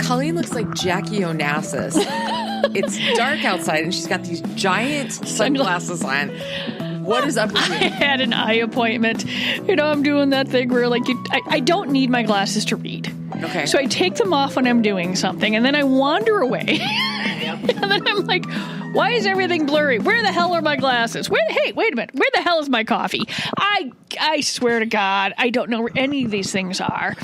Colleen looks like Jackie Onassis. It's dark outside, and she's got these giant sunglasses on. What is up with you? I had an eye appointment. I'm doing that thing where, like, I don't need my glasses to read. Okay. So I take them off when I'm doing something, and then I wander away. And then I'm like, why is everything blurry? Where the hell are my glasses? Hey, wait a minute. Where the hell is my coffee? I swear to God, I don't know where any of these things are.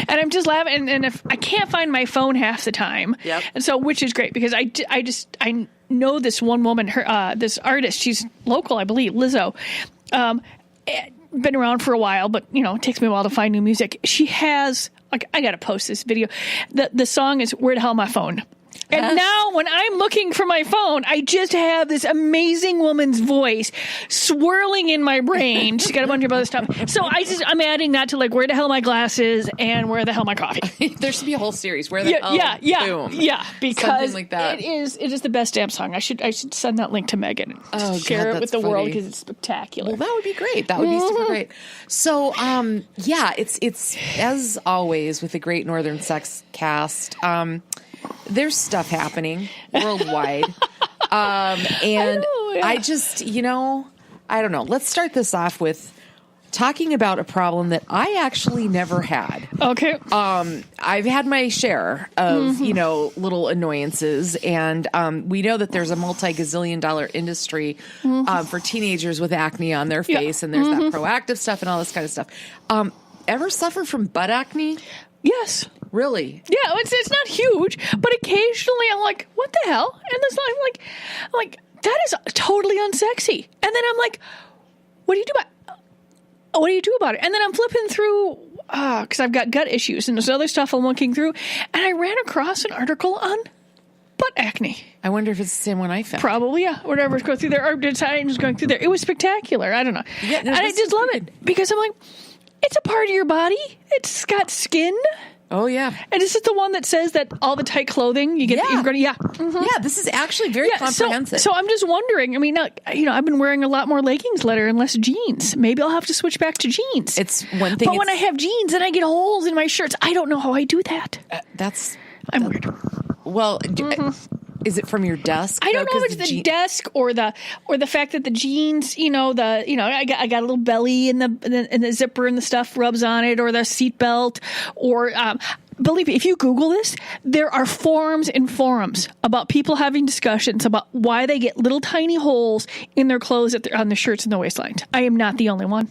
And I'm just laughing. And if I can't find my phone half the time. Yep. And so, which is great because I know this one woman, this artist, she's local, I believe, Lizzo. Been around for a while, but it takes me a while to find new music. She has, like, I got to post this video. The song is Where the Hell My Phone? And now when I'm looking for my phone, I just have this amazing woman's voice swirling in my brain. She's got a bunch of other stuff. So I'm adding that to, like, where the hell my glasses and where the hell my coffee. There should be a whole series. Where the hell? Boom. Yeah. Because something like that. It is the best damn song. I should send that link to Megan and share it with the world because it's spectacular. Well, that would be great. That would be super great. So, it's as always with the Great Northern Sex Cast. There's stuff happening worldwide. I just, I don't know. Let's start this off with talking about a problem that I actually never had. Okay. I've had my share of, little annoyances. And we know that there's a multi-gazillion dollar industry for teenagers with acne on their face. And there's that proactive stuff and all this kind of stuff. Ever suffer from butt acne? Yes. Really? Yeah, it's not huge, but occasionally I'm like, what the hell? And this I'm like, that is totally unsexy. And then I'm like, what do you do about it? And then I'm flipping through, because I've got gut issues and there's other stuff I'm looking through, and I ran across an article on butt acne. I wonder if it's the same one I found. Probably, yeah. Whatever's going through there, or just going through there. It was spectacular. I don't know. Yeah, no, and I just love it because I'm like, it's a part of your body. It's got skin. Oh, yeah. And is it the one that says that all the tight clothing you get? Yeah. Yeah. Mm-hmm. Yeah, this is actually very comprehensive. So I'm just wondering, I mean, I've been wearing a lot more leggings lately and less jeans. Maybe I'll have to switch back to jeans. It's one thing. But when I have jeans and I get holes in my shirts, I don't know how I do that. I'm weird. Well, is it from your desk? I don't know if it's the desk or the fact that the jeans, I got a little belly and the zipper and the stuff rubs on it, or the seatbelt, or believe me, if you Google this, there are forums and forums about people having discussions about why they get little tiny holes in their clothes on their shirts and the waistline. I am not the only one.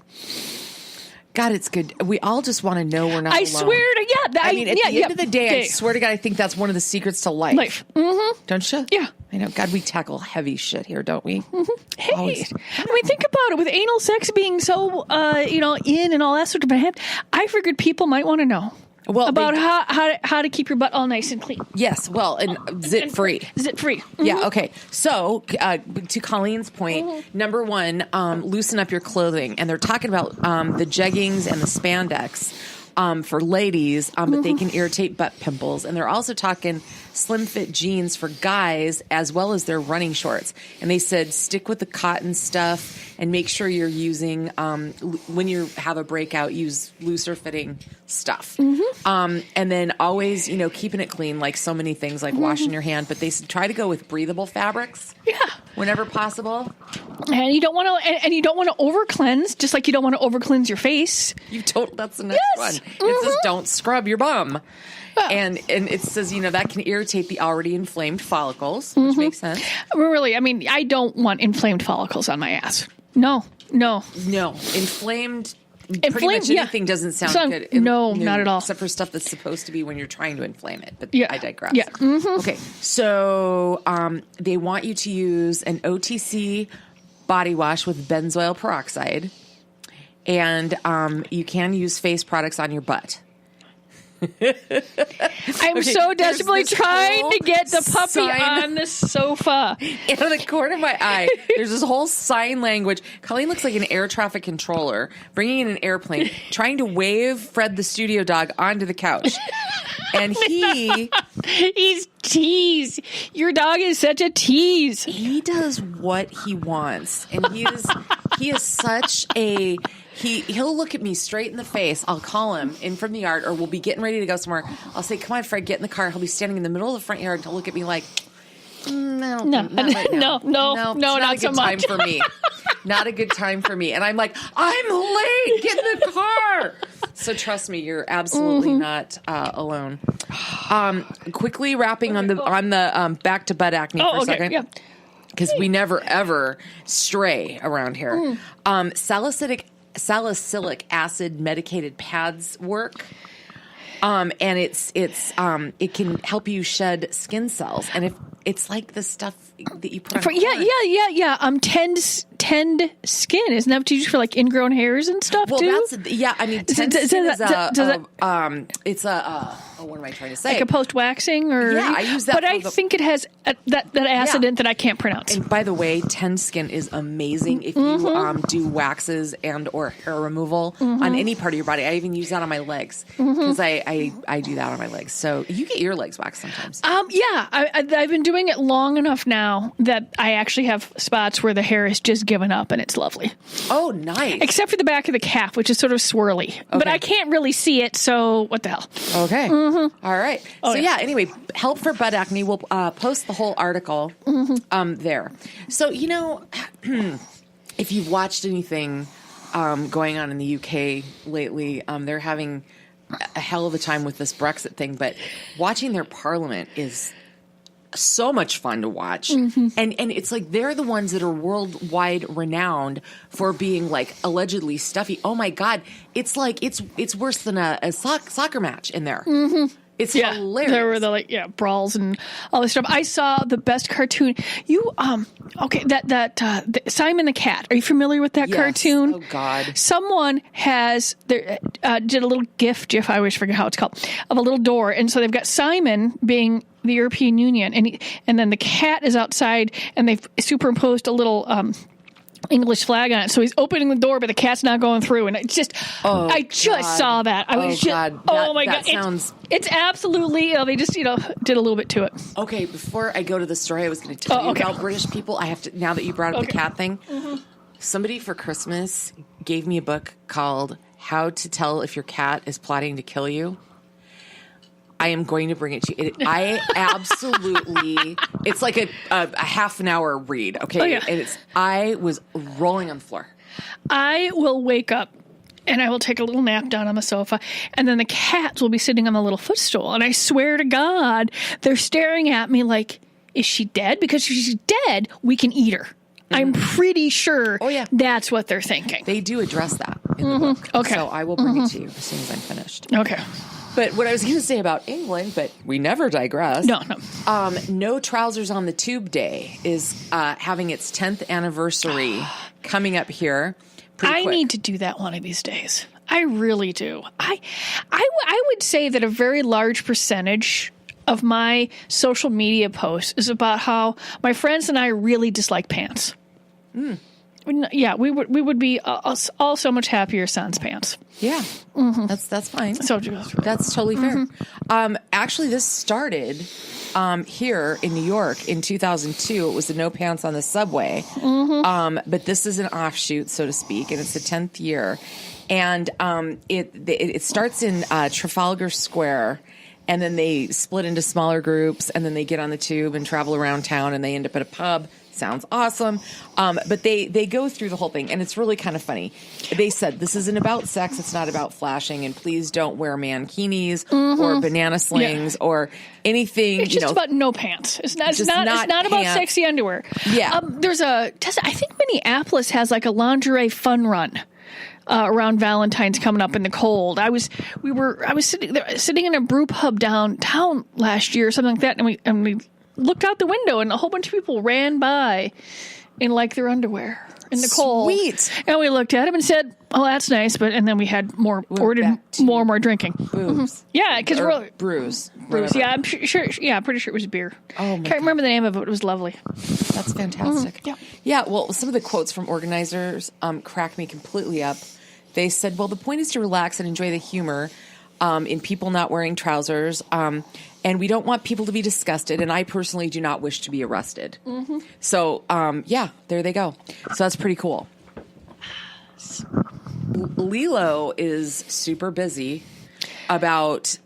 God, it's good. We all just want to know we're not alone. I swear to, at the end of the day, I swear to God, I think that's one of the secrets to life. Mm-hmm. Don't you? Yeah. I know. God, we tackle heavy shit here, don't we? Mm-hmm. Hey, I mean, think about it. With anal sex being so, in and all that sort of thing, I figured people might want to know. About how to keep your butt all nice and clean. Yes, well, and zit free. Zit free. Mm-hmm. Yeah, okay. So, to Colleen's point, number one, loosen up your clothing. And they're talking about the jeggings and the spandex for ladies, but they can irritate butt pimples. And they're also talking slim fit jeans for guys as well as their running shorts. And they said stick with the cotton stuff and make sure you're using, when you have a breakout, use looser fitting stuff. And then always, keeping it clean, like so many things, like washing your hand. But they said try to go with breathable fabrics. Yeah. Whenever possible. And you don't want to over cleanse, just like you don't want to over cleanse your face. That's the next one. It says don't scrub your bum. And it says, that can irritate the already inflamed follicles, which makes sense. Really, I mean, I don't want inflamed follicles on my ass. No. Inflamed, pretty much anything doesn't sound good. No, not at all. Except for stuff that's supposed to be when you're trying to inflame it. But I digress. Yeah. Mm-hmm. Okay, so they want you to use an OTC body wash with benzoyl peroxide. And you can use face products on your butt. I'm so desperately trying to get the puppy on the sofa. In the corner of my eye, there's this whole sign language. Colleen looks like an air traffic controller bringing in an airplane, trying to wave Fred the studio dog onto the couch. And he's tease. Your dog is such a tease. He does what he wants. And he is such a... he'll look at me straight in the face. I'll call him in from the yard, or we'll be getting ready to go somewhere. I'll say, "Come on, Fred, get in the car." He'll be standing in the middle of the front yard. He'll look at me like, "No, not right now. No, not a good so much." time for me. Not a good time for me." And I'm like, "I'm late. Get in the car." So trust me, you're absolutely not alone. Quickly wrapping on the back to butt acne for a second. Yeah. Because we never ever stray around here. Salicylic acid medicated pads work. And it can help you shed skin cells, and if it's like the stuff that you put on. Yeah. Tend skin, isn't that what you use for like ingrown hairs and stuff too? I mean, tend skin is what am I trying to say? Like a post waxing, or I use that. But I think it has that acid in that I can't pronounce. And by the way, Tend Skin is amazing if you do waxes and or hair removal on any part of your body. I even use that on my legs because I do that on my legs. So you get your legs waxed sometimes. I've been doing it long enough now that I actually have spots where the hair has just given up, and it's lovely. Oh, nice. Except for the back of the calf, which is sort of swirly. Okay. But I can't really see it, so what the hell? Okay. All right. Anyway, help for butt acne. We'll post the whole article there. So, if you've watched anything going on in the UK lately, they're having a hell of a time with this Brexit thing, but watching their parliament is so much fun to watch. And it's like they're the ones that are worldwide renowned for being like allegedly stuffy. Oh my God. It's like it's worse than a soccer match in there. It's hilarious. There were the brawls and all this stuff. I saw the best cartoon. Simon the Cat. Are you familiar with that cartoon? Oh God. Someone did a little GIF. I always forget how it's called, of a little door, and so they've got Simon being the European Union, and then the cat is outside, and they've superimposed a little English flag on it. So he's opening the door, but the cat's not going through. And it just, I just saw that. Oh my God. It's absolutely, they just, did a little bit to it. Okay. Before I go to the story, I was going to tell you about British people. I have to, now that you brought up the cat thing, somebody for Christmas gave me a book called How to Tell If Your Cat is Plotting to Kill You. I am going to bring it to you. I absolutely, it's like a half an hour read, okay? Oh, yeah. And I was rolling on the floor. I will wake up and I will take a little nap down on the sofa, and then the cats will be sitting on the little footstool. And I swear to God, they're staring at me like, is she dead? Because if she's dead, we can eat her. I'm pretty sure that's what they're thinking. They do address that in the book. Okay. So I will bring it to you as soon as I'm finished. Okay. But what I was going to say about England, but we never digress. No. No Trousers on the Tube Day is having its 10th anniversary coming up here. I need to do that one of these days. I really do. I would say that a very large percentage of my social media posts is about how my friends and I really dislike pants. Yeah, we would be all so much happier sans pants. Yeah, that's fine. So that's totally fair. Actually, this started here in New York in 2002. It was the no pants on the subway, but this is an offshoot, so to speak, and it's the 10th year. And it starts in Trafalgar Square. And then they split into smaller groups, and then they get on the tube and travel around town, and they end up at a pub. Sounds awesome. But they go through the whole thing, and it's really kind of funny. They said, this isn't about sex. It's not about flashing. And please don't wear mankinis or banana slings or anything. It's just about no pants. It's not about sexy underwear. Yeah. I think Minneapolis has like a lingerie fun run. Around Valentine's coming up in the cold. I was sitting in a brew pub downtown last year or something like that, and we looked out the window, and a whole bunch of people ran by in like their underwear in the cold. Sweet. And we looked at him and said, "Oh, that's nice," and then we had ordered more drinking. Booze. Yeah, because we're brews. Yeah, I'm sure. Yeah, I'm pretty sure it was beer. Oh, my Can't remember the name of it. It was lovely. That's fantastic. Yeah. Well, some of the quotes from organizers crack me completely up. They said, well, the point is to relax and enjoy the humor in people not wearing trousers. And we don't want people to be disgusted. And I personally do not wish to be arrested. So, there they go. So that's pretty cool. Lilo is super busy about,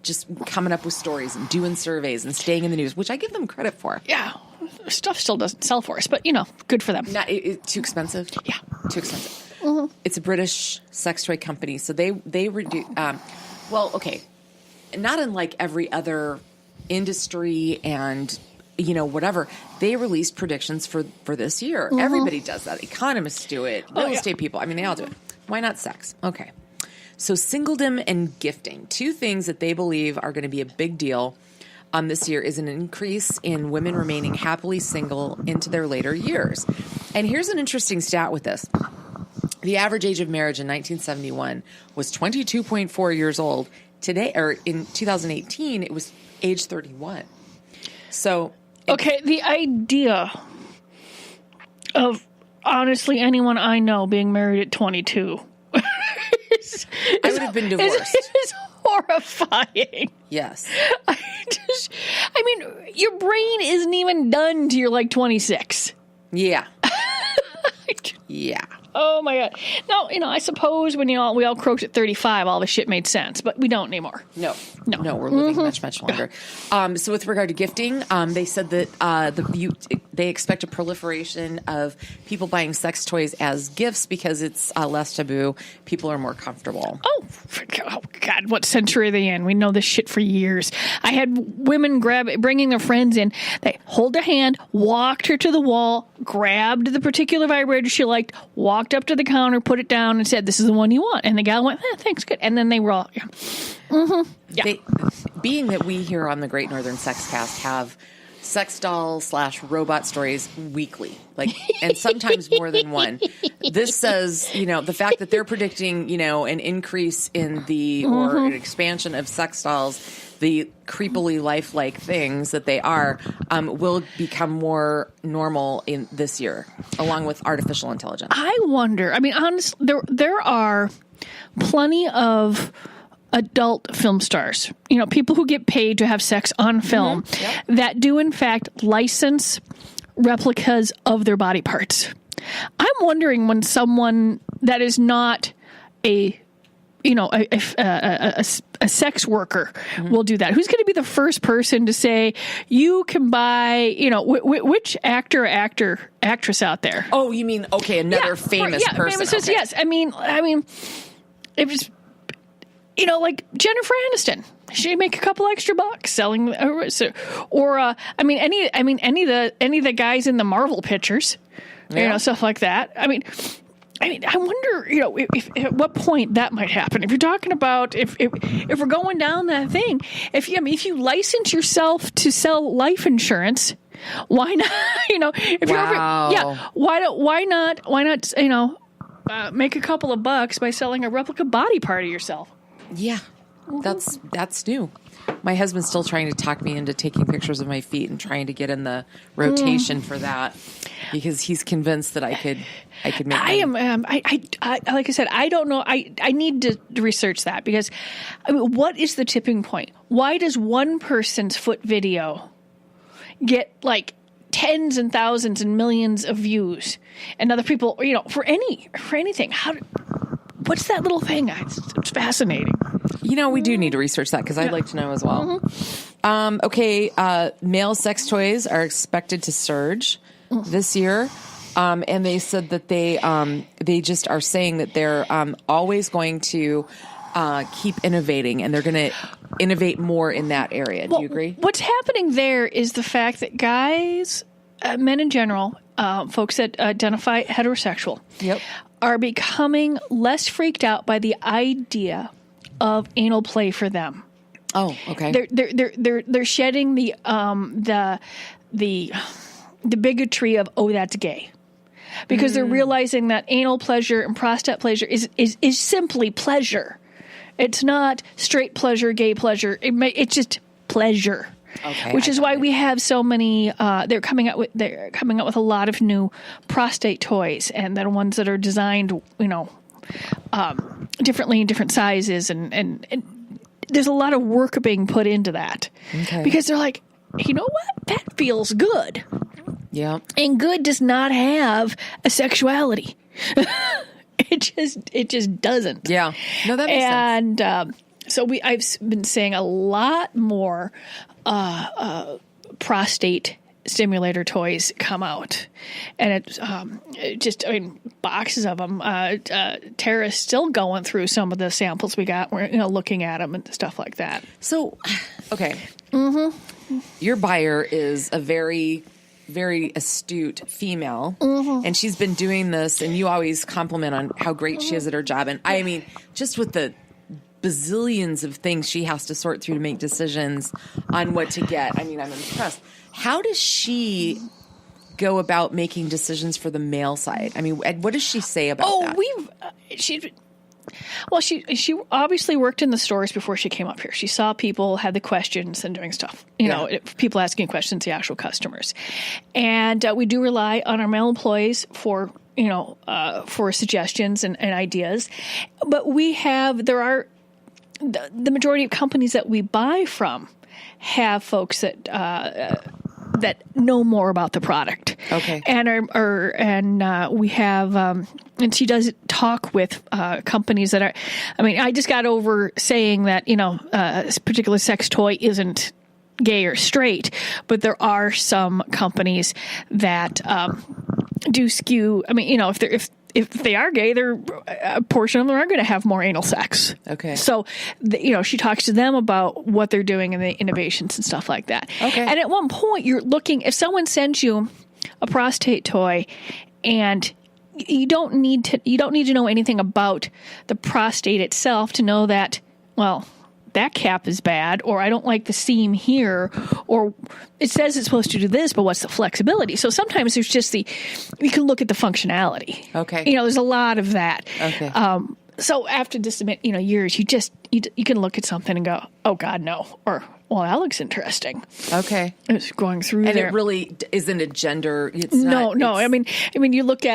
just coming up with stories and doing surveys and staying in the news, which I give them credit for. Yeah. Stuff still doesn't sell for us, but, good for them. Too expensive? Yeah. Too expensive. Mm-hmm. It's a British sex toy company, so they reduce. Okay, not unlike every other industry and whatever, they released predictions for this year. Mm-hmm. Everybody does that. Economists do it. Real estate people. I mean, they all do it. Why not sex? Okay. So singledom and gifting, two things that they believe are going to be a big deal this year, is an increase in women remaining happily single into their later years. And here's an interesting stat with this. The average age of marriage in 1971 was 22.4 years old. Today, or in 2018, it was age 31. So... Okay, the idea of, honestly, anyone I know being married at 22 I would have been divorced. It's horrifying. Yes. Your brain isn't even done till you're like 26. Yeah. Yeah. Oh my God. No, I suppose when we all croaked at 35, all this shit made sense, but we don't anymore. No, we're living much, much longer. So with regard to gifting, they said that they expect a proliferation of people buying sex toys as gifts because it's less taboo. People are more comfortable. Oh God, what century are they in? We know this shit for years. I had women bringing their friends in. They hold their hand, walked her to the wall, grabbed the particular vibrator she liked, walked up to the counter, put it down, and said, "This is the one you want." And the gal went, "Thanks, good." And then they were all, being that we here on the Great Northern Sex Cast have sex doll / robot stories weekly, and sometimes more than one. This says, the fact that they're predicting, an increase in or an expansion of sex dolls, the creepily lifelike things that they are, will become more normal in this year, along with artificial intelligence. I wonder. Honestly, there are plenty of adult film stars, people who get paid to have sex on film, that do in fact license replicas of their body parts. I'm wondering when someone that is not a sex worker will do that. Who's going to be the first person to say, you can buy, which actress out there? Oh, you mean, another famous person. Famous, okay. Yes. It was, like Jennifer Aniston. She'd make a couple extra bucks selling, any of the guys in the Marvel pictures, stuff like that. I wonder, if at what point that might happen. If you're talking about, if we're going down that thing, if you license yourself to sell life insurance, why not? If why not? Make a couple of bucks by selling a replica body part of yourself. Yeah, that's new. My husband's still trying to talk me into taking pictures of my feet and trying to get in the rotation for that, because he's convinced that I could make. I like I said, I don't know. I need to research that, because what is the tipping point? Why does one person's foot video get like tens and thousands and millions of views, and other people, for anything? What's that little thing? It's fascinating. We do need to research that, because I'd like to know as well. Male sex toys are expected to surge this year. And they said that they just are saying that they're always going to keep innovating, and they're going to innovate more in that area. Do you agree? What's happening there is the fact that guys, men in general, folks that identify heterosexual, are becoming less freaked out by the idea of anal play for them. Oh, okay. They're shedding the bigotry of, that's gay, because they're realizing that anal pleasure and prostate pleasure is simply pleasure. It's not straight pleasure, gay pleasure. It's just pleasure. Okay, which is why we have so many. They're coming out with a lot of new prostate toys, and they're ones that are designed, differently in different sizes, and there's a lot of work being put into that, because they're like, you know what, that feels good. Yeah, and good does not have a sexuality. It just doesn't. Yeah. No, that makes sense. And so I've been seeing a lot more prostate stimulator toys come out, and boxes of them. Tara's still going through some of the samples we got. We're looking at them and stuff like that. So, okay, your buyer is a very, very astute female, and she's been doing this. And you always compliment on how great she is at her job. And I mean, just with the bazillions of things she has to sort through to make decisions on what to get. I mean, I'm impressed. How does she go about making decisions for the male side? I mean, what does she say about that? She obviously worked in the stores before she came up here. She saw people had the questions and doing stuff. People asking questions, the actual customers. And we do rely on our male employees for suggestions and ideas. But the majority of companies that we buy from have folks that know more about the product. Okay. And we have, and she does talk with companies that are, I just got over saying that, a particular sex toy isn't gay or straight, but there are some companies that do skew. If they are gay, a portion of them are going to have more anal sex. Okay. So, she talks to them about what they're doing and the innovations and stuff like that. Okay. And at one point, you're looking, if someone sends you a prostate toy and you don't need to know anything about the prostate itself to know that, well, that cap is bad, or I don't like the seam here, or it says it's supposed to do this, but what's the flexibility? So sometimes there's just you can look at the functionality. Okay. There's a lot of that. Okay. So after just years, you can look at something and go, oh God, no, or well, that looks interesting. Okay. It's going through and there. It really isn't a gender. It's no. not, You look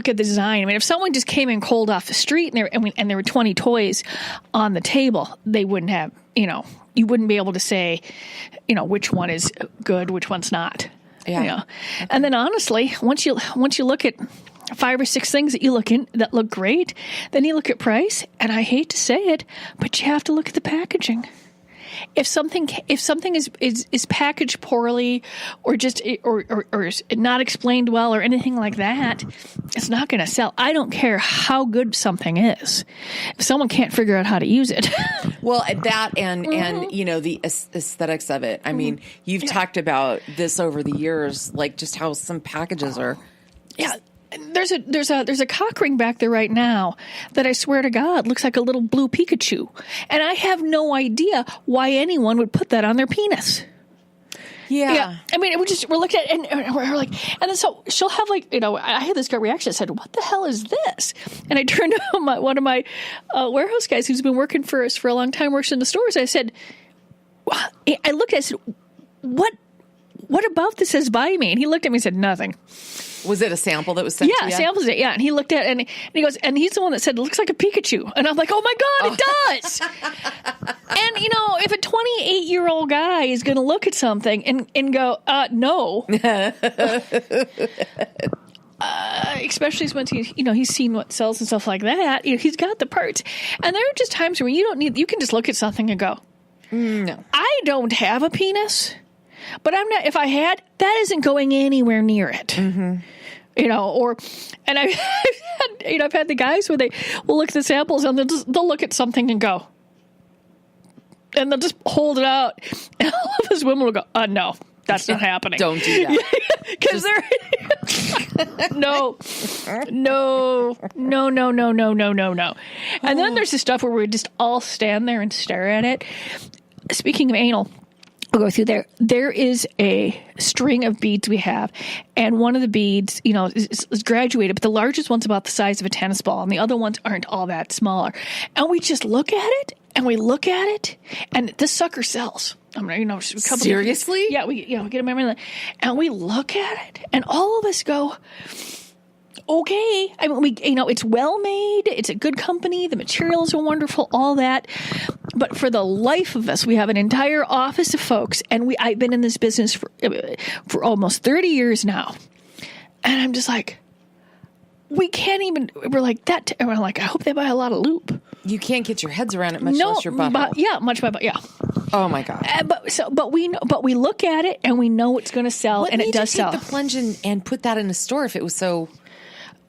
at the design. If someone just came in cold off the street and there were 20 toys on the table, they wouldn't have, you wouldn't be able to say, which one is good, which one's not. Yeah. Okay. And then honestly, once you look at 5 or 6 things that you look in that look great, then you look at price, and I hate to say it, but you have to look at the packaging. If something is packaged poorly or just or is not explained well or anything like that, it's not going to sell. I don't care how good something is. If someone can't figure out how to use it. Well, that and the aesthetics of it. I mean, you've talked about this over the years, like just how some packages are. Yeah. There's a cock ring back there right now that I swear to God looks like a little blue Pikachu, and I have no idea why anyone would put that on their penis. Yeah. We're looking at it and we're like, and then so she'll have I had this gut reaction. I said, "What the hell is this?" And I turned to one of my warehouse guys who's been working for us for a long time, works in the stores. I said, I looked at it, I said, "What about this says buy me?" And he looked at me and said, "Nothing." Was it a sample that was sent to you? Yeah, samples it. Yeah, and he looked at it and he goes, and he's the one that said it looks like a Pikachu, and I'm like, oh my God, it does. And if a 28-year-old guy is going to look at something and go, no, especially once he's seen what sells and stuff like that, he's got the parts, and there are just times where you can just look at something and go, no, I don't have a penis. But I'm not. If I had, that isn't going anywhere near it. Mm-hmm. And I've had the guys where they will look at the samples and they'll look at something and go, and they'll just hold it out, and all of us women will go, no, that's not happening. Don't do that. Because they're no. And then there's the stuff where we just all stand there and stare at it. Speaking of anal. We'll go through there. There is a string of beads we have, and one of the beads, is graduated, but the largest one's about the size of a tennis ball, and the other ones aren't all that smaller. And we just look at it, and this sucker sells. Seriously? Yeah, we get a memory, and we look at it, and all of us go, okay. It's well made. It's a good company. The materials are wonderful. All that. But for the life of us, we have an entire office of folks, and I've been in this business for almost 30 years now, and I'm just like, we can't even, we're like that. And we're like, I hope they buy a lot of lube. You can't get your heads around it, much less your butthole. Yeah. Oh my God. But we look at it and we know it's going to sell, and it does sell. Take the plunge and put that in a store if it was so.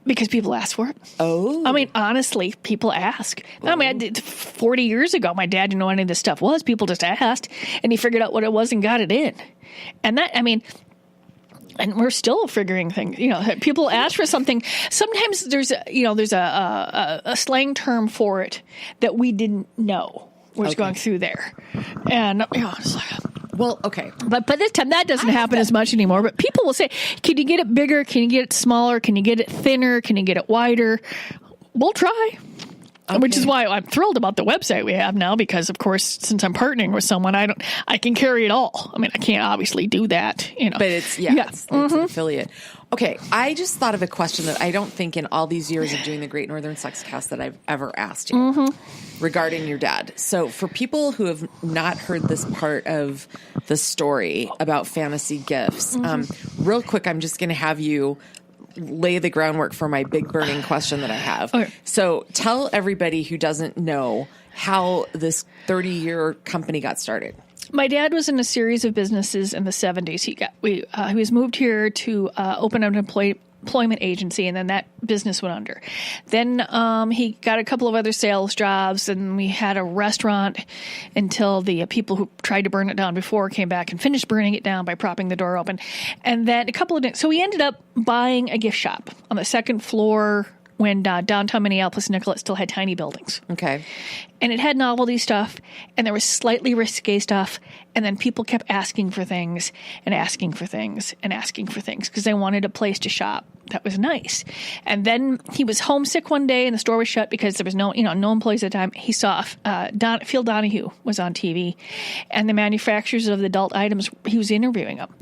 Because people ask for it. Oh. I mean, honestly, people ask. I mean, 40 years ago, my dad didn't know what any of this stuff was. People just asked, and he figured out what it was and got it in. And that, I mean, and we're still figuring things. You know, people ask for something. Sometimes there's a slang term for it that we didn't know was going through there. And, it's like, well, okay. But by this time, that doesn't happen as much anymore. But people will say, can you get it bigger? Can you get it smaller? Can you get it thinner? Can you get it wider? We'll try. Okay. Which is why I'm thrilled about the website we have now, because, of course, since I'm partnering with someone, I can carry it all. I mean, I can't obviously do that, But it's an affiliate. Okay, I just thought of a question that I don't think in all these years of doing the Great Northern Sex Cast that I've ever asked you regarding your dad. So for people who have not heard this part of the story about fantasy gifts, real quick, I'm just going to have you lay the groundwork for my big burning question that I have. Okay. So tell everybody who doesn't know how this 30-year company got started. My dad was in a series of businesses in the 70s. He was moved here to open an employment agency, and then that business went under. Then he got a couple of other sales jobs, and we had a restaurant until the people who tried to burn it down before came back and finished burning it down by propping the door open. And then so we ended up buying a gift shop on the second floor when downtown Minneapolis, Nicollet still had tiny buildings. Okay. And it had novelty stuff, and there was slightly risque stuff, and then people kept asking for things and asking for things and asking for things because they wanted a place to shop that was nice. And then he was homesick one day, and the store was shut because there was no employees at the time. He saw Phil Donahue was on TV, and the manufacturers of the adult items, he was interviewing them.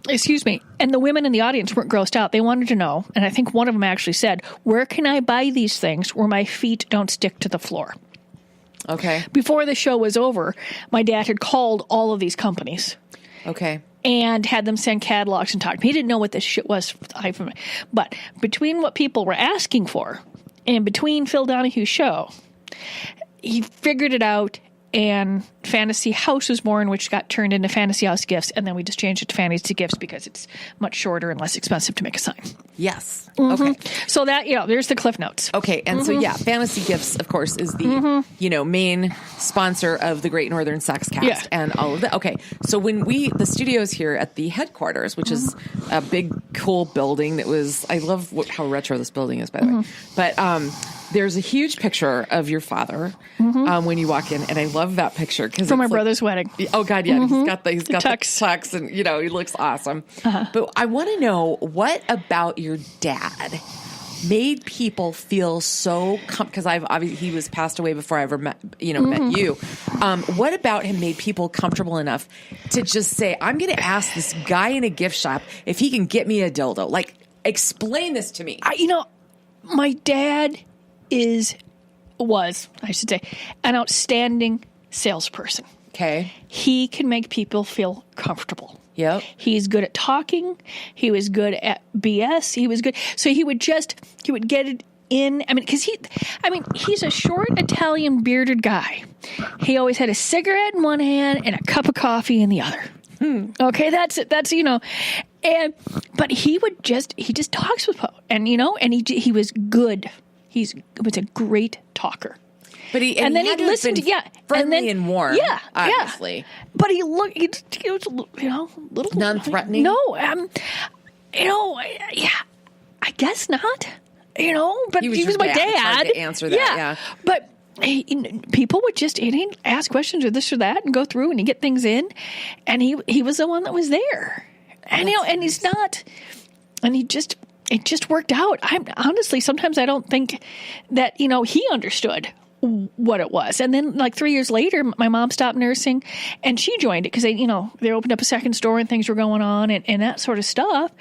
Excuse me. And the women in the audience weren't grossed out. They wanted to know, and I think one of them actually said, where can I buy these things where my feet don't stick to the floor? Okay. Before the show was over, my dad had called all of these companies. Okay. And had them send catalogs and talk to me. He didn't know what this shit was. But between what people were asking for and between Phil Donahue's show, he figured it out. And Fantasy House was born, which got turned into Fantasy House Gifts, and then we just changed it to Fantasy Gifts because it's much shorter and less expensive to make a sign. Yes. Okay. So that, there's the Cliff Notes. Okay. And so, Fantasy Gifts, of course, is the, main sponsor of the Great Northern Sex Cast and all of that. Okay. So when the studio's here at the headquarters, which is a big, cool building that I love how retro this building is, by the way. But, there's a huge picture of your father when you walk in, and I love that picture from my brother's wedding. Oh God, yeah, he's got the tux, and he looks awesome. But I want to know, what about your dad made people feel so because he was passed away before I ever met you. What about him made people comfortable enough to just say, I'm going to ask this guy in a gift shop if he can get me a dildo? Like, explain this to me. My dad was an outstanding salesperson. Okay. He can make people feel comfortable. Yep. He's good at talking. He was good at BS. He was good. So he would get it in. I mean, because he's a short Italian bearded guy. He always had a cigarette in one hand and a cup of coffee in the other. Okay, that's it. But he just talks with people, and he was good. He was a great talker. But he listened, friendly and warm, obviously. Yeah. But he was a little non-threatening. No, I guess not. But he was my dad. To answer that, yeah. But people would just ask questions or this or that and go through and you get things in, and he was the one that was there, and and he's not, and it just worked out. Honestly, sometimes I don't think that, he understood what it was. And then 3 years later, my mom stopped nursing and she joined it because they opened up a second store and things were going on and that sort of stuff.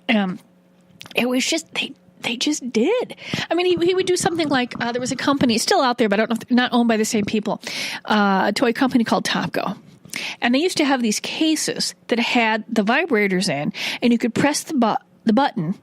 It was just, they just did. I mean, he would do something like, there was a company still out there, but I don't know if not owned by the same people, a toy company called Topco. And they used to have these cases that had the vibrators in, and you could press the button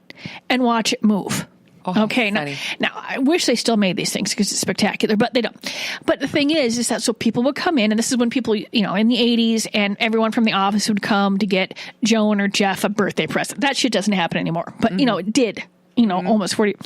and watch it move. Oh, okay. funny. Now, I wish they still made these things because it's spectacular, but they don't. But the thing is that so people would come in, and this is when people, in the 80s, and everyone from the office would come to get Joan or Jeff a birthday present. That shit doesn't happen anymore. But, it did, almost 40.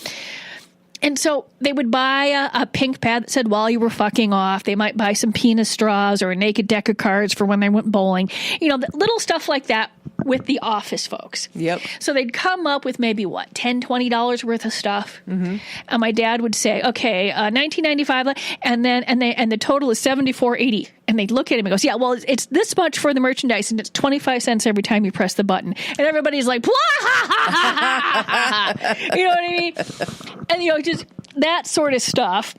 And so they would buy a pink pad that said, while you were fucking off. They might buy some penis straws or a naked deck of cards for when they went bowling. Little stuff like that with the office folks. Yep. So they'd come up with maybe $10, $20 worth of stuff. Mm-hmm. And my dad would say, okay, $19.95, and the total is $74.80. And they'd look at him and goes, yeah, well, it's this much for the merchandise, and it's 25 cents every time you press the button. And everybody's like, you know what I mean? And just that sort of stuff.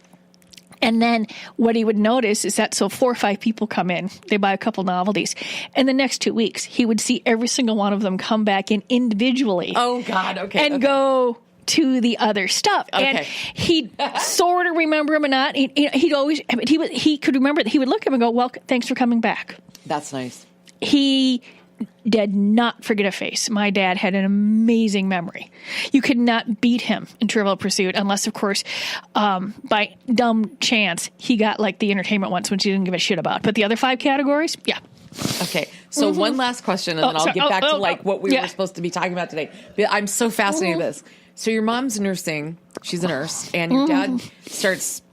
And then what he would notice is that 4 or 5 people come in, they buy a couple novelties. And the next 2 weeks, he would see every single one of them come back in individually. Oh, God. Okay. And go to the other stuff. Okay. And he'd sort of remember him or not. He'd always, he could remember it. He would look at him and go, well, thanks for coming back. That's nice. He did not forget a face. My dad had an amazing memory. You could not beat him in Trivial Pursuit unless, of course, by dumb chance, he got the entertainment ones, which he didn't give a shit about. But the other 5 categories, yeah. Okay, so one last question, and then I'll get back to what we were supposed to be talking about today. I'm so fascinated with this. So your mom's nursing; she's a nurse, and your dad starts,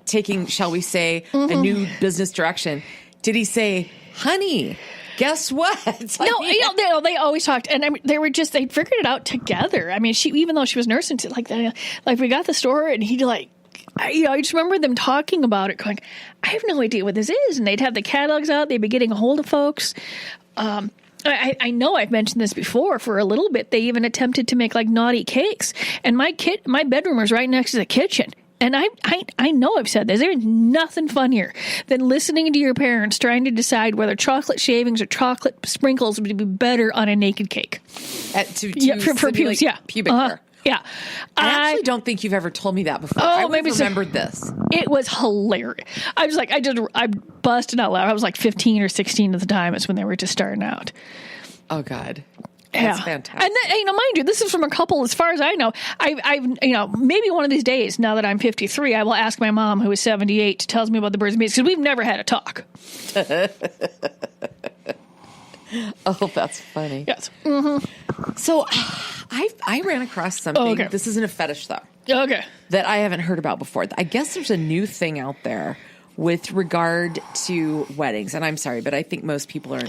taking, shall we say, a new business direction. Did he say, "Honey, guess what?" No, they always talked, and they figured it out together. I mean, even though she was nursing, we got the store, and he'd I just remember them talking about it, going, I have no idea what this is. And they'd have the catalogs out. They'd be getting a hold of folks. I know I've mentioned this before. For a little bit, they even attempted to make naughty cakes. And my bedroom was right next to the kitchen. And I know I've said this. There's nothing funnier than listening to your parents trying to decide whether chocolate shavings or chocolate sprinkles would be better on a naked cake. For pubes, pubic hair. Yeah. I actually don't think you've ever told me that before. I remembered this. It was hilarious. I was I busted out loud. I was 15 or 16 at the time. It's when they were just starting out. Oh, God. That's fantastic. And then, mind you, this is from a couple, as far as I know. I've maybe one of these days, now that I'm 53, I will ask my mom, who is 78, to tell me about the birds and bees, because we've never had a talk. Oh, that's funny. Yes. Mm-hmm. So I ran across something. Oh, okay. This isn't a fetish, though. Okay. That I haven't heard about before. I guess there's a new thing out there with regard to weddings. And I'm sorry, but I think most people are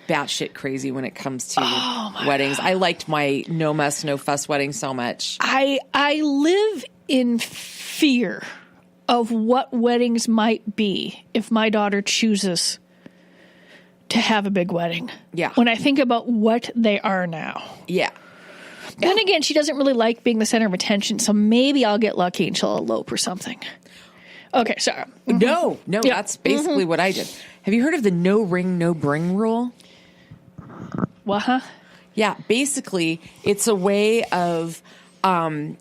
batshit crazy when it comes to weddings. God. I liked my no mess, no fuss wedding so much. I live in fear of what weddings might be if my daughter chooses to have a big wedding. Yeah. When I think about what they are now. Yeah. Then again, she doesn't really like being the center of attention, so maybe I'll get lucky and she'll elope or something. Okay, sorry. Mm-hmm. No, that's basically what I did. Have you heard of the no ring, no bring rule? What, huh? Yeah, basically, it's a way of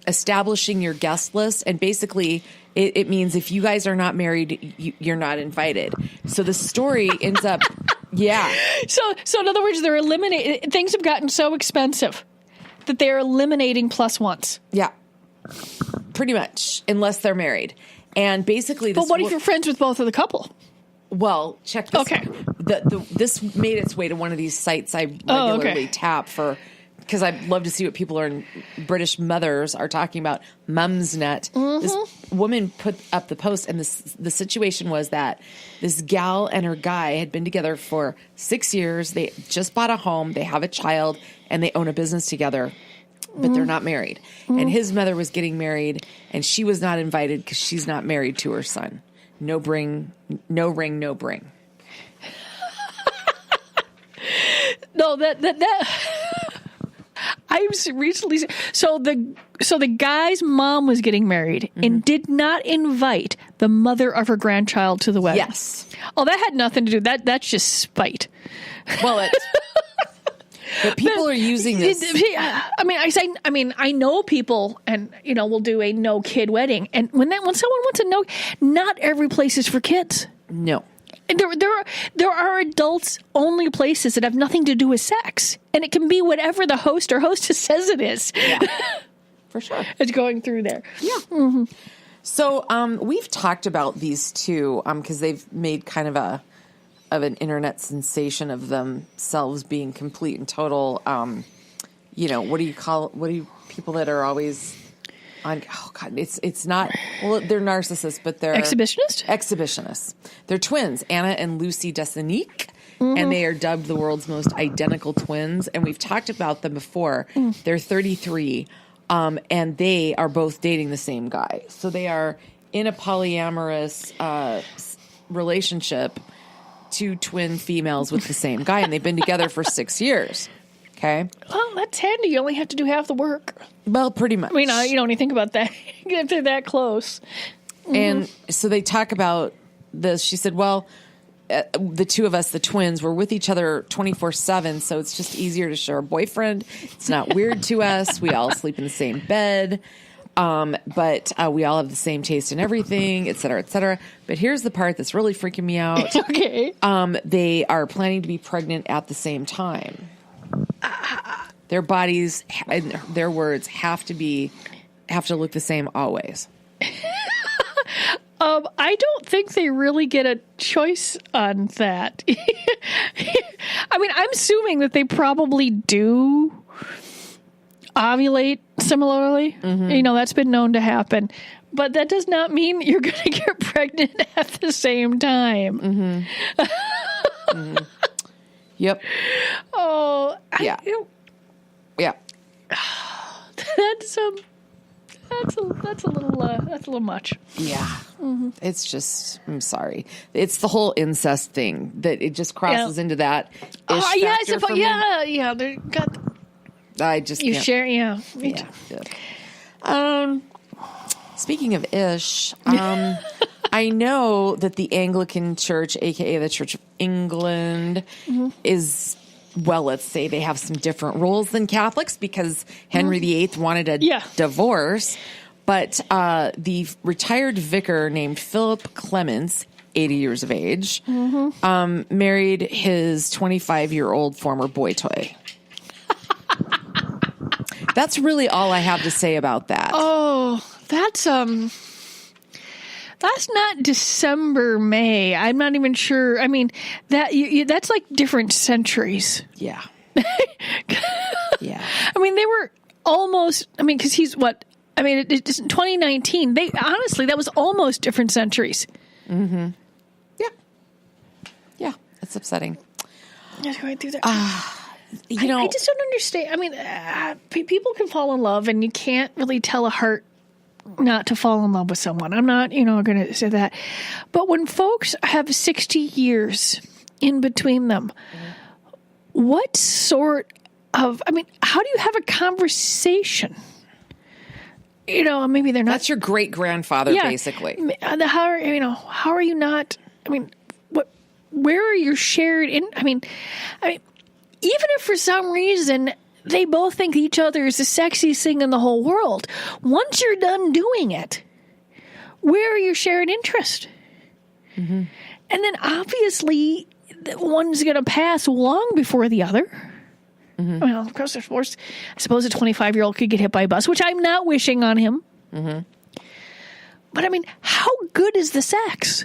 establishing your guest list, and basically it means if you guys are not married, you're not invited. So the story ends up, yeah. So in other words, they're eliminating, things have gotten so expensive that they're eliminating plus ones. Yeah, pretty much, unless they're married. And basically, but what if you're friends with both of the couple? Well, check this. Okay. This made its way to one of these sites I regularly tap for, because I'd love to see what people British mothers are talking about. Mumsnet. Mm-hmm. This woman put up the post, and the situation was that this gal and her guy had been together for 6 years. They just bought a home. They have a child, and they own a business together, but they're not married. Mm-hmm. And his mother was getting married, and she was not invited because she's not married to her son. No ring, no bring. No, that I was recently so the guy's mom was getting married and did not invite the mother of her grandchild to the wedding. Yes. Oh, that had nothing to do. That's just spite. Well, but people are using this. I know people, and will do a no kid wedding, and when someone wants a no, not every place is for kids. No. And there are adults only places that have nothing to do with sex, and it can be whatever the host or hostess says it is. Yeah, for sure. It's going through there. Yeah. Mm-hmm. So we've talked about these two because they've made kind of an internet sensation of themselves being complete and total. What do you people that are always on? Oh God, it's not. Well, they're narcissists, but they're exhibitionists. They're twins, Anna and Lucy Desanique. And they are dubbed the world's most identical twins. And we've talked about them before. They're 33. And they are both dating the same guy. So they are in a polyamorous relationship, two twin females with the same guy. And they've been together for 6 years. Okay. Well, that's handy. You only have to do half the work. Well, pretty much. I mean, you don't even think about that. If they're that close. And so they talk about this. She said, well, the two of us, the twins, were with each other 24/7, so it's just easier to share a boyfriend. It's not weird to us. We all sleep in the same bed, but we all have the same taste in everything, et cetera, et cetera. But here's the part that's really freaking me out. Okay. They are planning to be pregnant at the same time. Their bodies, in their words, have to look the same always. I don't think they really get a choice on that. I mean, I'm assuming that they probably do ovulate similarly. That's been known to happen. But that does not mean you're going to get pregnant at the same time. Yep. Oh, yeah. Yeah. That's a little much. Yeah. It's just, I'm sorry. It's the whole incest thing that it just crosses into that. Yeah. They got. I just you can't. Share. Yeah. Speaking of ish, I know that the Anglican Church, aka the Church of England, is. Well, let's say they have some different rules than Catholics because Henry VIII wanted a divorce. But the retired vicar named Philip Clements, 80 years of age, married his 25-year-old former boy toy. That's really all I have to say about that. Oh, that's not December, May. I'm not even sure. I mean, that's like different centuries. Yeah. Yeah. I mean, they were almost, because he's what? I mean, it's 2019. Honestly, that was almost different centuries. Yeah. Yeah. It's upsetting. Just going through that. I just don't understand. I mean, people can fall in love, and you can't really tell a heart not to fall in love with someone. I'm not, going to say that. But when folks have 60 years in between them, what sort of, how do you have a conversation? Maybe they're not. That's your great grandfather, basically. How are you not? Where are your shared? Even if for some reason they both think each other is the sexiest thing in the whole world, once you're done doing it, where are your shared interest? And then obviously, one's going to pass long before the other. Well, of course, there's worse. I suppose a 25-year-old could get hit by a bus, which I'm not wishing on him. But how good is the sex?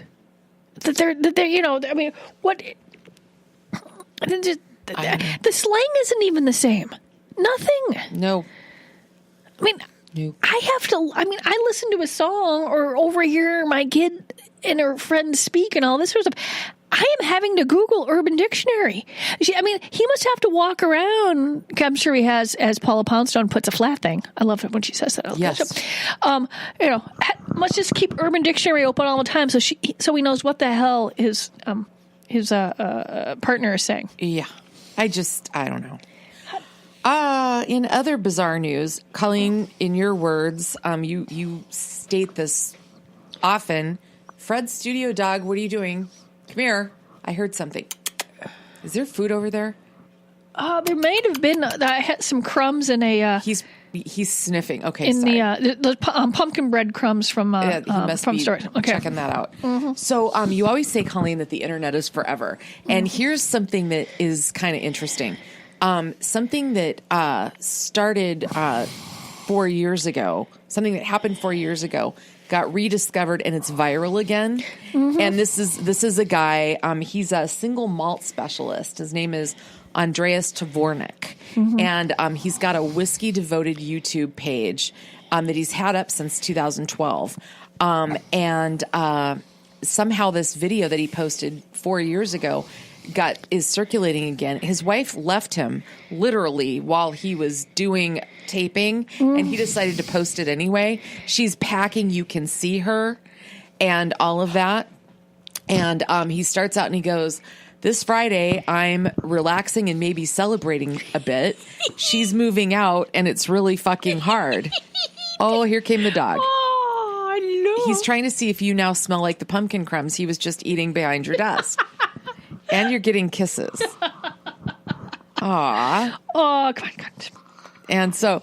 That they're what? The slang isn't even the same. Nothing. No. No. I have to. I listen to a song or overhear my kid and her friends speak and all this sort of stuff. I am having to Google Urban Dictionary. He must have to walk around. I'm sure he has, as Paula Poundstone puts, a flat thing. I love it when she says that. Yes. Must just keep Urban Dictionary open all the time so he knows what the hell his partner is saying. Yeah. I don't know. In other bizarre news, Colleen, in your words, you state this often. Fred's studio dog, what are you doing? Come here. I heard something. Is there food over there? There might have been. I had some crumbs in a. He's sniffing. Okay, in sorry. the pumpkin bread crumbs from He must from be stores. Okay. checking that out. So you always say, Colleen, that the internet is forever. And here's something that is kind of interesting. Something that started 4 years ago, something that happened 4 years ago, got rediscovered and it's viral again. And this is a guy. He's a single malt specialist. His name is Andreas Tvornik, and he's got a whiskey devoted YouTube page that he's had up since 2012. And somehow this video that he posted 4 years ago is circulating again. His wife left him literally while he was doing taping, and he decided to post it anyway. She's packing, you can see her, and all of that. And he starts out and he goes, "This Friday, I'm relaxing and maybe celebrating a bit. She's moving out, and it's really fucking hard." Oh, here came the dog. Oh, no. He's trying to see if you now smell like the pumpkin crumbs he was just eating behind your desk. And you're getting kisses. Aw. Oh, come on. And so,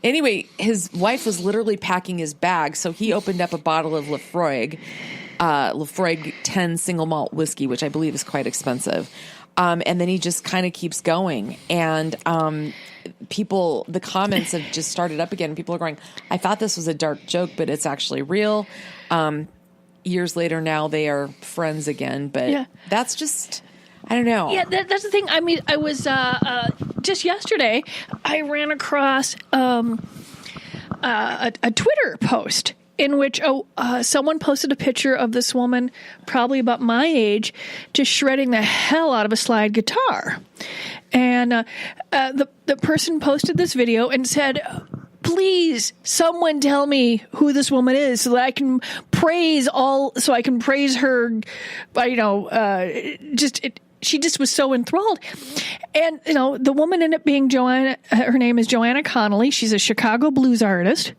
anyway, his wife was literally packing his bag, so he opened up a bottle of Lafroig 10 single malt whiskey, which I believe is quite expensive. And then he just kind of keeps going. And the comments have just started up again. People are going, "I thought this was a dark joke, but it's actually real." Years later now, they are friends again. But that's just, I don't know. Yeah, that's the thing. I mean, I was just yesterday, I ran across a Twitter post in which someone posted a picture of this woman, probably about my age, just shredding the hell out of a slide guitar. And the person posted this video and said, "Please, someone tell me who this woman is so that I can praise her, she just was so enthralled." And, the woman ended up being Joanna. Her name is Joanna Connolly. She's a Chicago blues artist.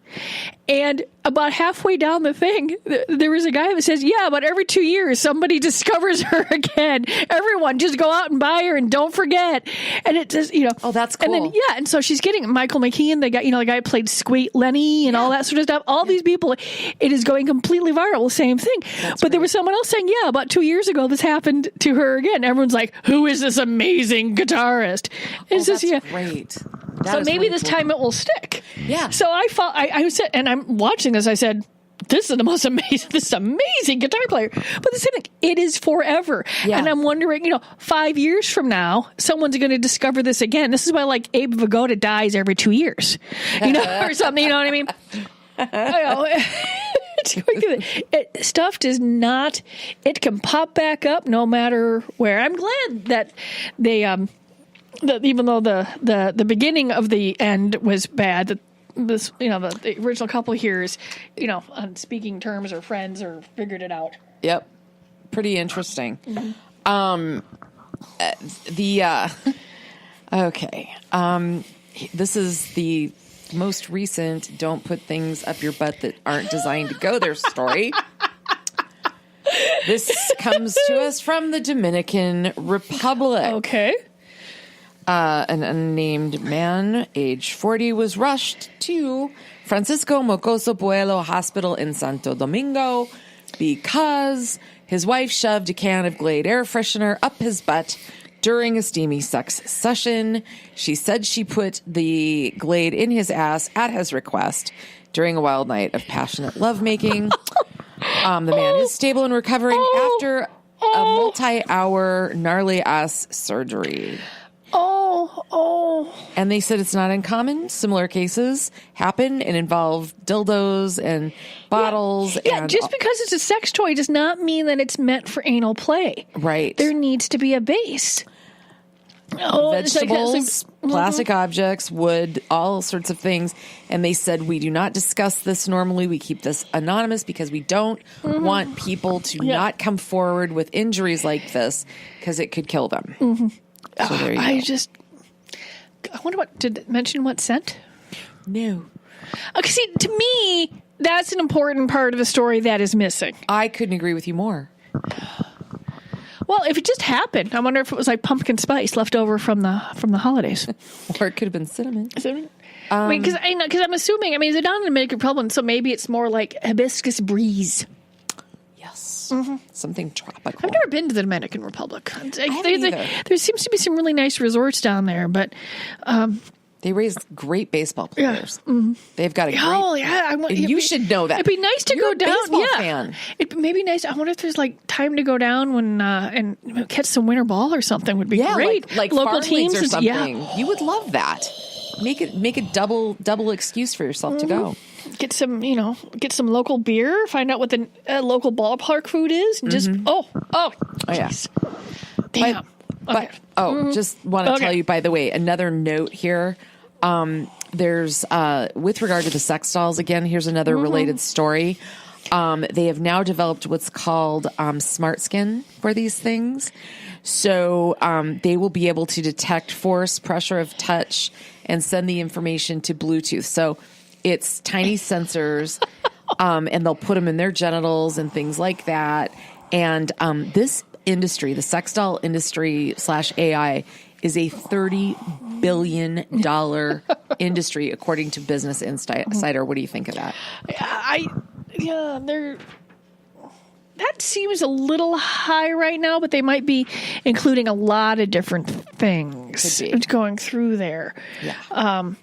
And about halfway down the thing, there was a guy that says, "Yeah, but every 2 years, somebody discovers her again. Everyone just go out and buy her and don't forget." And it just, Oh, that's cool. And then, and so she's getting Michael McKean, the guy, the guy who played Squeak Lenny and all that sort of stuff. All these people, it is going completely viral. Same thing. But there was someone else saying, "Yeah, about 2 years ago, this happened to her again." Everyone's like, "Who is this amazing guitarist?" It's that's great. So maybe this time it will stick. Yeah. So I said, and I'm watching this, I said, "This is the most amazing, this is amazing guitar player." But the same thing, it is forever. Yeah. And I'm wondering, 5 years from now, someone's going to discover this again. This is why, like, Abe Vigoda dies every 2 years, or something, you know what I mean? Stuff does not, it can pop back up no matter where. I'm glad that they, that even though the beginning of the end was bad, that this, the original couple here is, on speaking terms or friends or figured it out. Yep. Pretty interesting. Okay. This is the most recent "don't put things up your butt that aren't designed to go there" story. This comes to us from the Dominican Republic. Okay. An unnamed man, age 40, was rushed to Francisco Mocoso Pueblo Hospital in Santo Domingo because his wife shoved a can of Glade air freshener up his butt during a steamy sex session. She said she put the Glade in his ass at his request during a wild night of passionate lovemaking. The man is stable and recovering after a multi-hour gnarly-ass surgery. And they said it's not uncommon. Similar cases happen and involve dildos and bottles. Yeah, and just because it's a sex toy does not mean that it's meant for anal play. Right. There needs to be a base. Vegetables, plastic objects, wood, all sorts of things. And they said, "We do not discuss this normally. We keep this anonymous because we don't want people to not come forward with injuries like this because it could kill them." So there you go. I wonder did it mention what scent? No. Okay, see, to me, that's an important part of the story that is missing. I couldn't agree with you more. Well, if it just happened, I wonder if it was like pumpkin spice left over from the holidays. Or it could have been cinnamon. I mean, because I'm assuming, I mean, they're down in the Dominican Republic, so maybe it's more like hibiscus breeze. Yes. Something tropical. I've never been to the Dominican Republic. Either. There seems to be some really nice resorts down there, but they raise great baseball players. They've got a great. Oh yeah, you should know that. It'd be nice to You're go down. A baseball Yeah, fan. It may be nice. I wonder if there's like time to go down when and catch some winter ball or something. Would be great. Like local farm teams leagues or something. Yeah. You would love that. Make a double excuse for yourself to go. Get some local beer. Find out what the local ballpark food is. And just yeah. Damn. Just want to tell you, by the way, another note here. There's with regard to the sex dolls again. Here's another related story. They have now developed what's called smart skin for these things. So they will be able to detect force, pressure of touch, and send the information to Bluetooth. So it's tiny sensors, and they'll put them in their genitals and things like that. And this industry, the sex doll industry / AI, is a $30 billion industry, according to Business Insider. What do you think of that? That seems a little high right now, but they might be including a lot of different things going through there. Yeah.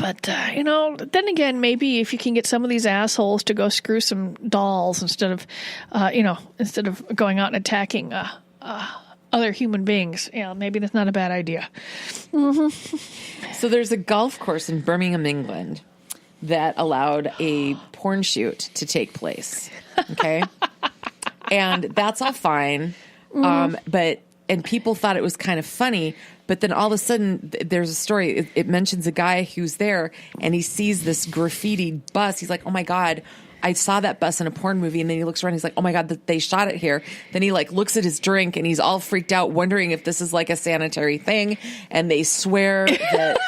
But, then again, maybe if you can get some of these assholes to go screw some dolls instead of going out and attacking other human beings, maybe that's not a bad idea. So there's a golf course in Birmingham, England, that allowed a porn shoot to take place. Okay. And that's all fine. And people thought it was kind of funny, but then all of a sudden there's a story. It mentions a guy who's there and he sees this graffiti bus. He's like, oh my God, I saw that bus in a porn movie. And then he looks around. He's like, oh my God, they shot it here. Then he looks at his drink and he's all freaked out, wondering if this is like a sanitary thing. And they swear that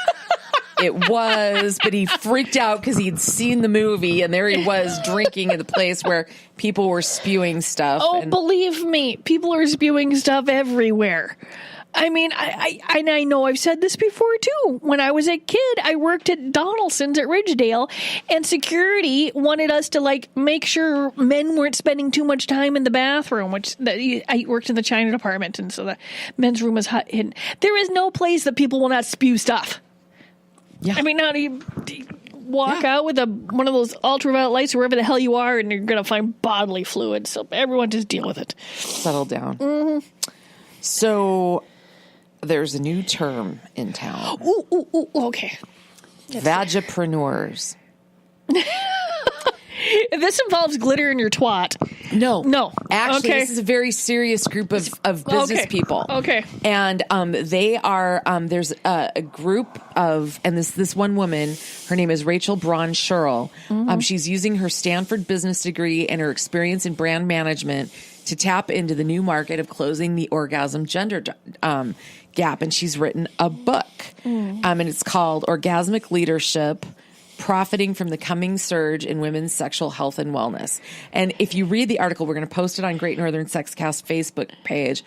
it was, but he freaked out because he'd seen the movie and there he was drinking at the place where people were spewing stuff. Oh, believe me, people are spewing stuff everywhere. I mean, I know I've said this before too. When I was a kid, I worked at Donaldson's at Ridgedale, and security wanted us to make sure men weren't spending too much time in the bathroom, I worked in the China department, and so the men's room was hidden. There is no place that people will not spew stuff. Yeah. I mean, now do you walk out with one of those ultraviolet lights wherever the hell you are, and you're going to find bodily fluids. So everyone just deal with it. Settle down. So there's a new term in town. Ooh, okay. Vagipreneurs. This involves glitter in your twat. No. Actually, this is a very serious group of business people. Okay. And they are, there's a group of, and this one woman, her name is Rachel Braun Scherl. She's using her Stanford business degree and her experience in brand management to tap into the new market of closing the orgasm gender gap. And she's written a book. And it's called Orgasmic Leadership: Profiting from the Coming Surge in Women's Sexual Health and Wellness. And if you read the article, we're going to post it on Great Northern Sexcast Facebook page.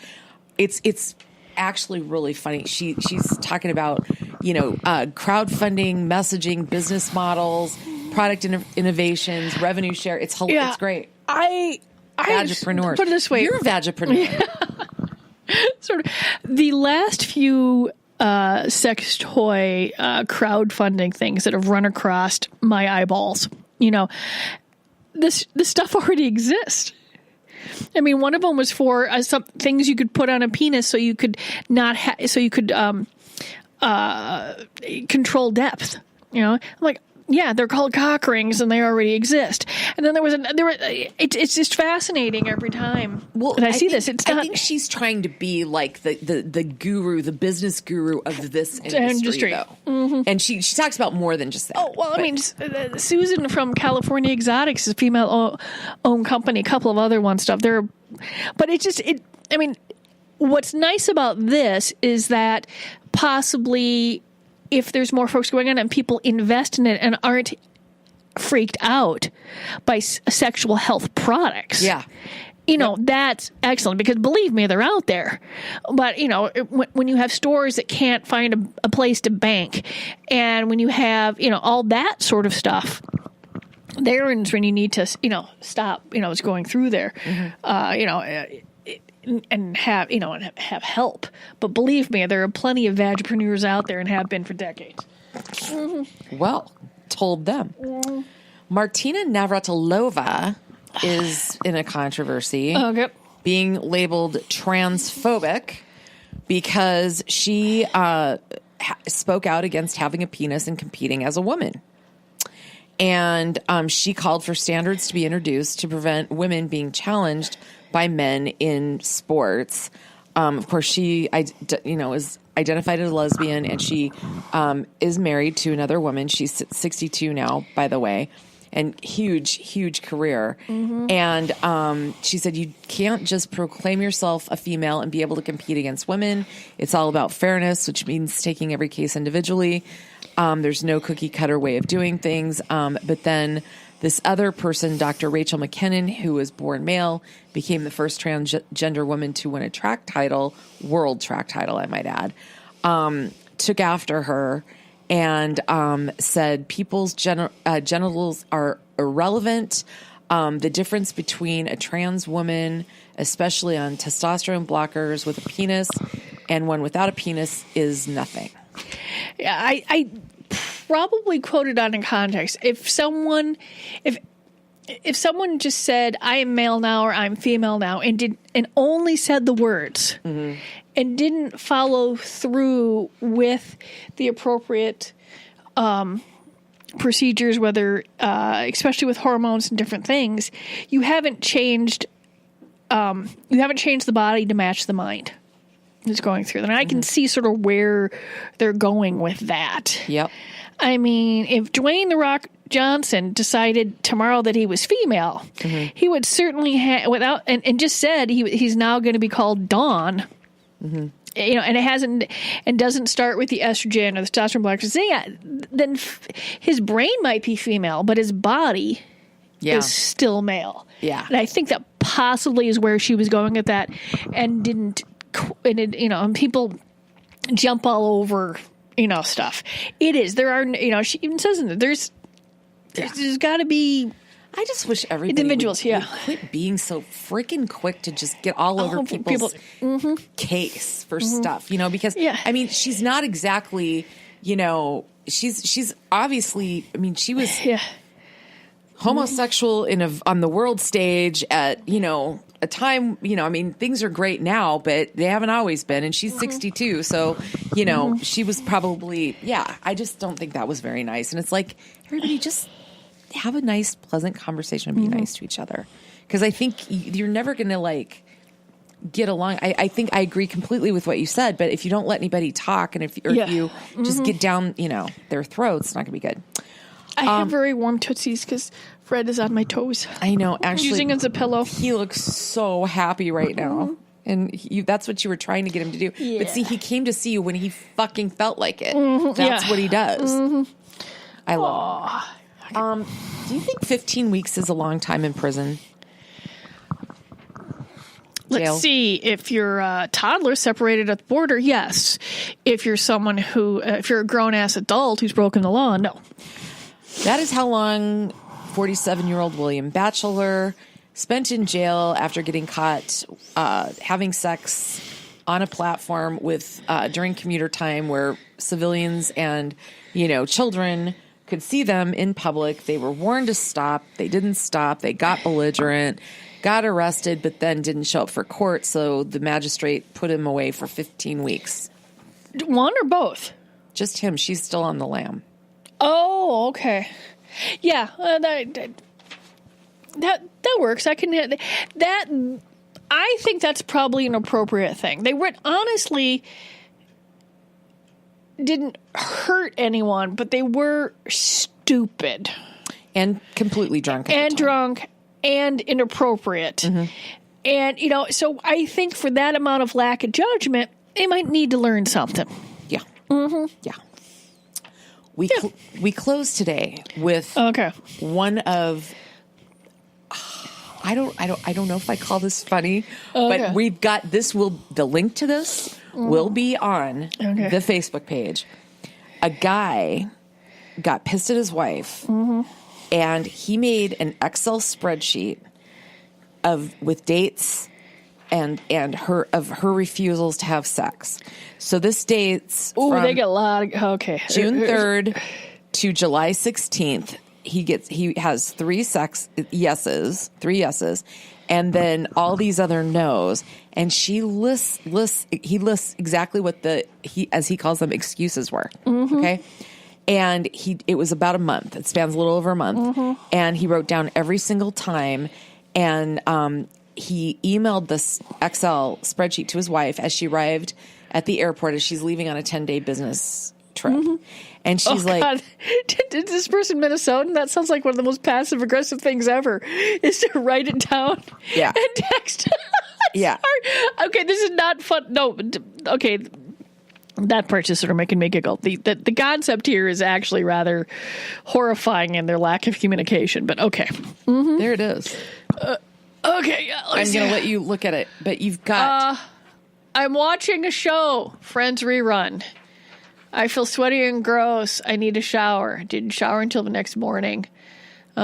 It's actually really funny. She's talking about, crowdfunding, messaging, business models, product innovations, revenue share. It's great. Vagipreneurs. Put it this way. You're a vagipreneur. Sort of. The last few sex toy crowdfunding things that have run across my eyeballs, this stuff already exists. I mean, one of them was for some things you could put on a penis so you could control depth. I'm like, yeah, they're called cock rings and they already exist. And then it's just fascinating every time that I see this. I think she's trying to be like the guru, the business guru of this industry. Though. And she talks about more than just that. Oh, well, I mean, Susan from California Exotics is a female-owned company, a couple of other stuff. But what's nice about this is that possibly if there's more folks going on and people invest in it and aren't freaked out by sexual health products. Yeah. that's excellent because believe me, they're out there. But, when you have stores that can't find a place to bank and when you have, all that sort of stuff, there's when you need to, stop, it's going through there, and have, have help. But believe me, there are plenty of vagipreneurs out there and have been for decades. Well, told them. Martina Navratilova is in a controversy, being labeled transphobic because she spoke out against having a penis and competing as a woman. And she called for standards to be introduced to prevent women being challenged by men in sports. Of course, she, is identified as a lesbian, and she is married to another woman. She's 62 now, by the way, and huge career. And she said, you can't just proclaim yourself a female and be able to compete against women. It's all about fairness, which means taking every case individually. There's no cookie cutter way of doing things. But then this other person, Dr. Rachel McKinnon, who was born male, became the first transgender woman to win a track title, world track title, I might add, took after her and said people's genitals are irrelevant. The difference between a trans woman, especially on testosterone blockers with a penis, and one without a penis is nothing. Yeah, I probably quoted on in context. If someone just said I am male now or I'm female now and only said the words and didn't follow through with the appropriate procedures, whether especially with hormones and different things, you haven't changed the body to match the mind. Is going through that. And I can see sort of where they're going with that. Yep. I mean, if Dwayne "The Rock" Johnson decided tomorrow that he was female, he would certainly and just said he's now going to be called Dawn. And it hasn't and doesn't start with the estrogen or the testosterone blockers. Then his brain might be female, but his body is still male. Yeah. And I think that possibly is where she was going with that, and didn't. And people jump all over, stuff. It is. There are, she even says in there, there's got to be. I just wish everybody individuals, would quit being so freaking quick to just get all over people's case for stuff, because, I mean, she's not exactly, she's obviously, I mean, she was homosexual on the world stage at, a time, I mean, things are great now, but they haven't always been. And she's 62. So, she was probably, I just don't think that was very nice. And it's like, everybody just have a nice, pleasant conversation and be nice to each other. Because I think you're never going to get along. I think I agree completely with what you said, but if you don't let anybody talk and if you just get down, their throats, it's not going to be good. I have very warm tootsies because Fred is on my toes. I know. Actually, using it as a pillow. He looks so happy right now. And that's what you were trying to get him to do. Yeah. But see, he came to see you when he fucking felt like it. That's what he does. I love it. Do you think 15 weeks is a long time in prison? Let's see. If you're a toddler separated at the border, yes. If you're someone if you're a grown-ass adult who's broken the law, no. That is how long 47-year-old William Batchelor spent in jail after getting caught having sex on a platform during commuter time where civilians and, children could see them in public. They were warned to stop. They didn't stop. They got belligerent, got arrested, but then didn't show up for court. So the magistrate put him away for 15 weeks. One or both? Just him. She's still on the lam. Oh, okay. Yeah, that works. I can that. I think that's probably an appropriate thing. They would honestly didn't hurt anyone, but they were stupid and completely drunk and inappropriate. And so I think for that amount of lack of judgment, they might need to learn something. Yeah. Yeah. We close today with one of I don't know if I call this funny, Okay. but we've got this. The link to this will be on the Facebook page. A guy got pissed at his wife, and he made an Excel spreadsheet with dates and her refusals to have sex. So this dates from they get a lot of, June 3rd to July 16th. He has 3 yeses, and then all these other no's. And he lists exactly what as he calls them, excuses were. Okay. And it was about a month. It spans a little over a month. And he wrote down every single time. And he emailed this Excel spreadsheet to his wife as she arrived at the airport as she's leaving on a 10-day business trip. And she's like, God. Did this person Minnesotan? That sounds like one of the most passive aggressive things ever, is to write it down and text. Yeah. Hard. Okay, this is not fun. No, okay. That part's just sort of making me giggle. The concept here is actually rather horrifying in their lack of communication, but okay. There it is. Okay. I'm going to let you look at it, but you've got... I'm watching a show, Friends rerun. I feel sweaty and gross. I need a shower. Didn't shower until the next morning.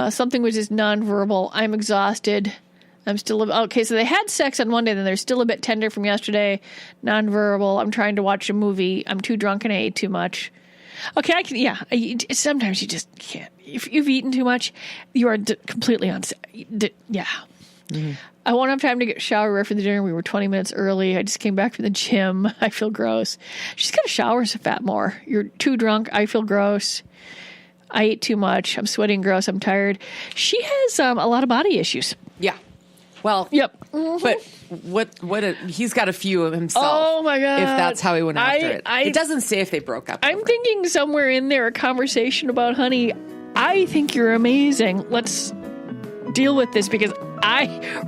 Something was just nonverbal. I'm exhausted. I'm still... Okay, so they had sex on one day, then they're still a bit tender from yesterday. Nonverbal. I'm trying to watch a movie. I'm too drunk and I ate too much. Okay, I can... Yeah, sometimes you just can't. If you've eaten too much, you are completely on... Yeah. I won't have time to get a shower ready for the dinner. We were 20 minutes early. I just came back from the gym. I feel gross. She's got to shower so fat more. You're too drunk. I feel gross. I ate too much. I'm sweating gross. I'm tired. She has a lot of body issues. Yeah. Well, yep. But he's got a few of himself. Oh my God. If that's how he went after it. It doesn't say if they broke up. I'm thinking somewhere in there a conversation about, honey, I think you're amazing. Let's deal with this because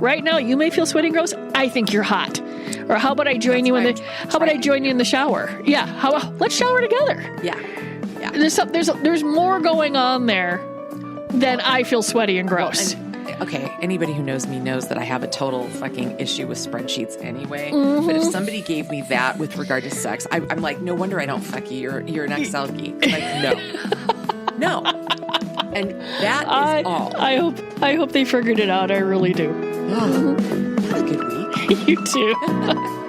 right now you may feel sweaty and gross. I think you're hot. Or how about I join you in the shower? Yeah. Let's shower together. Yeah. Yeah. There's more going on there than I feel sweaty and gross. Okay, anybody who knows me knows that I have a total fucking issue with spreadsheets anyway. But if somebody gave me that with regard to sex, I'm like, no wonder I don't fuck you. You're an Excel geek. Like, no. And that is all. I hope they figured it out. I really do. Have a good week. You too.